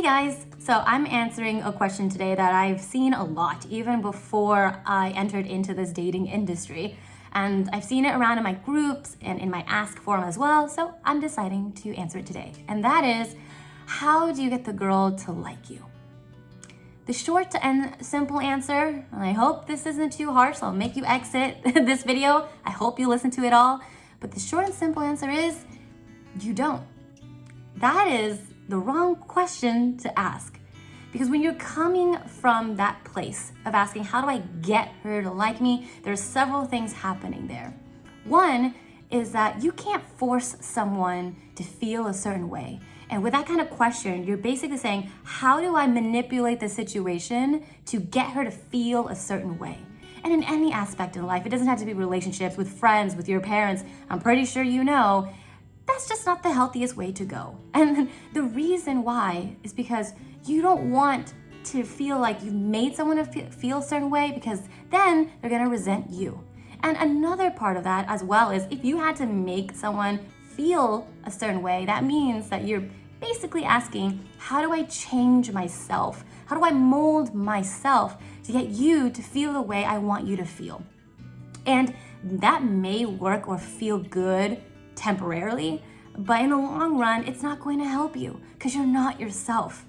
Hey guys, so I'm answering a question today that I've seen a lot, even before I entered into this dating industry. And I've seen it around in my groups and in my Ask forum as well, so I'm deciding to answer it today. And that is, how do you get the girl to like you? The short and simple answer, and I hope this isn't too harsh, so I'll make you exit this video. I hope you listen to it all. But the short and simple answer is, you don't. That is the wrong question to ask. Because when you're coming from that place of asking, how do I get her to like me? There's several things happening there. One is that you can't force someone to feel a certain way. And with that kind of question, you're basically saying, how do I manipulate the situation to get her to feel a certain way? And in any aspect in life, it doesn't have to be relationships, with friends, with your parents. I'm pretty sure you know that's just not the healthiest way to go. And the reason why is because you don't want to feel like you made someone feel a certain way, because then they're gonna resent you. And another part of that as well is, if you had to make someone feel a certain way, that means that you're basically asking, how do I change myself? How do I mold myself to get you to feel the way I want you to feel? And that may work or feel good temporarily, but in the long run, it's not going to help you because you're not yourself.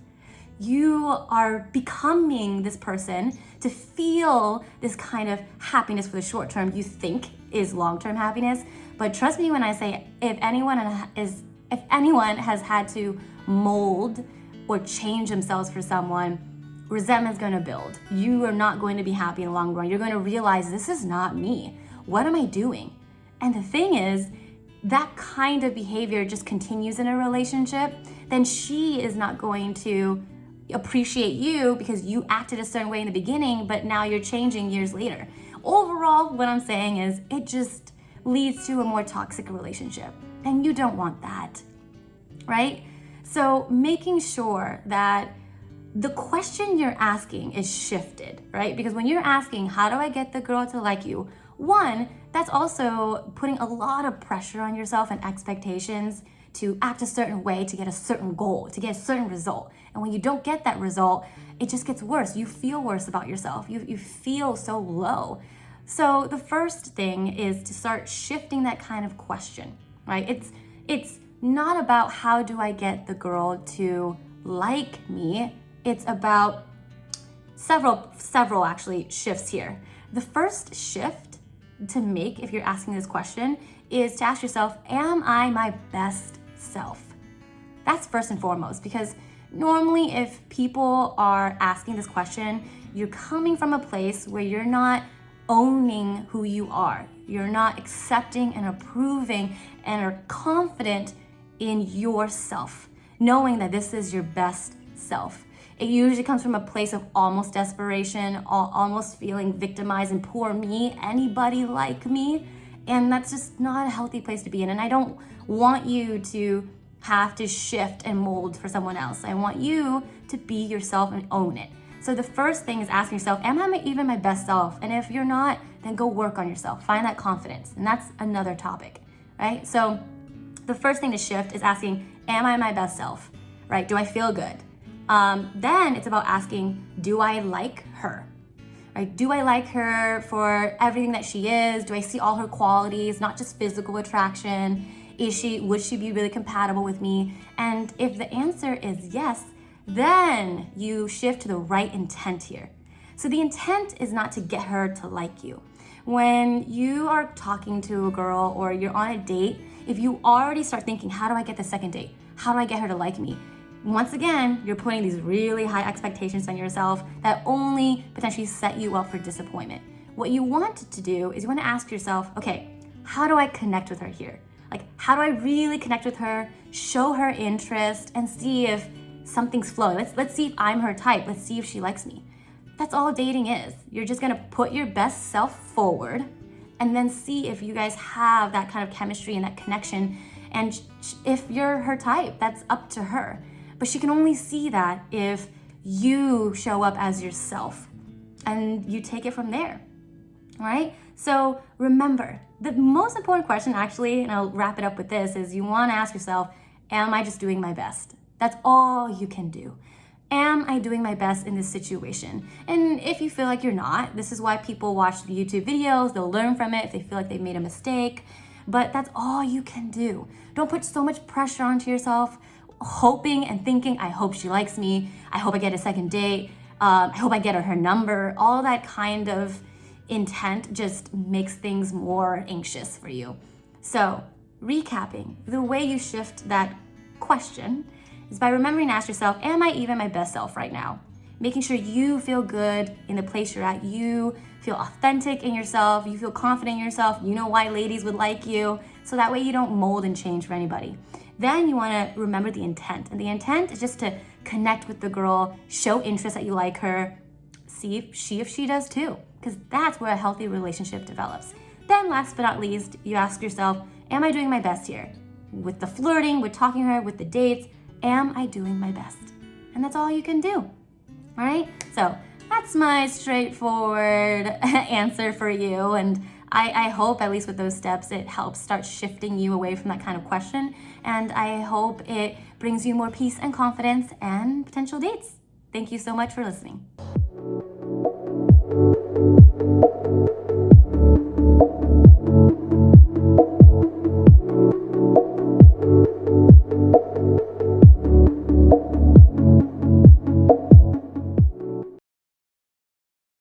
You are becoming this person to feel this kind of happiness for the short term you think is long-term happiness. But trust me when I say, if anyone has had to mold or change themselves for someone, resentment's going to build. You are not going to be happy in the long run. You're going to realize, this is not me. What am I doing? And the thing is, that kind of behavior just continues in a relationship, then she is not going to appreciate you because you acted a certain way in the beginning, but now you're changing years later. Overall, what I'm saying is, it just leads to a more toxic relationship, and you don't want that, right? So making sure that the question you're asking is shifted, right? Because when you're asking, how do I get the girl to like you? One, that's also putting a lot of pressure on yourself and expectations to act a certain way to get a certain goal, to get a certain result. And when you don't get that result, it just gets worse. You feel worse about yourself. You feel so low. So the first thing is to start shifting that kind of question, right? It's not about how do I get the girl to like me. It's about several actually shifts here. The first shift to make, if you're asking this question, is to ask yourself, am I my best self? That's first and foremost, because normally if people are asking this question, you're coming from a place where you're not owning who you are. You're not accepting and approving and are confident in yourself, knowing that this is your best self. It usually comes from a place of almost desperation, almost feeling victimized and poor me, anybody like me. And that's just not a healthy place to be in. And I don't want you to have to shift and mold for someone else. I want you to be yourself and own it. So the first thing is asking yourself, am I even my best self? And if you're not, then go work on yourself. Find that confidence. And that's another topic, right? So the first thing to shift is asking, am I my best self, right? Do I feel good? Then it's about asking, do I like her? Right? Do I like her for everything that she is? Do I see all her qualities, not just physical attraction? Would she be really compatible with me? And if the answer is yes, then you shift to the right intent here. So the intent is not to get her to like you. When you are talking to a girl or you're on a date, if you already start thinking, how do I get the second date? How do I get her to like me? Once again, you're putting these really high expectations on yourself that only potentially set you up for disappointment. What you want to do is you want to ask yourself, okay, how do I connect with her here? Like, how do I really connect with her, show her interest, and see if something's flowing? Let's see if I'm her type. Let's see if she likes me. That's all dating is. You're just gonna put your best self forward and then see if you guys have that kind of chemistry and that connection. And if you're her type, that's up to her. But she can only see that if you show up as yourself and you take it from there, right? So remember, the most important question actually, and I'll wrap it up with this, is you want to ask yourself, am I just doing my best? That's all you can do. Am I doing my best in this situation? And if you feel like you're not, this is why people watch the YouTube videos. They'll learn from it if they feel like they've made a mistake. But that's all you can do. Don't put so much pressure onto yourself, hoping and thinking, I hope she likes me. I hope I get a second date. I hope I get her number. All that kind of intent just makes things more anxious for you. So, recapping, the way you shift that question is by remembering to ask yourself, am I even my best self right now? Making sure you feel good in the place you're at. You feel authentic in yourself. You feel confident in yourself. You know why ladies would like you. So that way you don't mold and change for anybody. Then you want to remember the intent. And the intent is just to connect with the girl, show interest that you like her, see if she does too. Because that's where a healthy relationship develops. Then last but not least, you ask yourself, am I doing my best here? With the flirting, with talking to her, with the dates, am I doing my best? And that's all you can do. All right? So that's my straightforward answer for you. And I hope, at least with those steps, it helps start shifting you away from that kind of question. And I hope it brings you more peace and confidence and potential dates. Thank you so much for listening.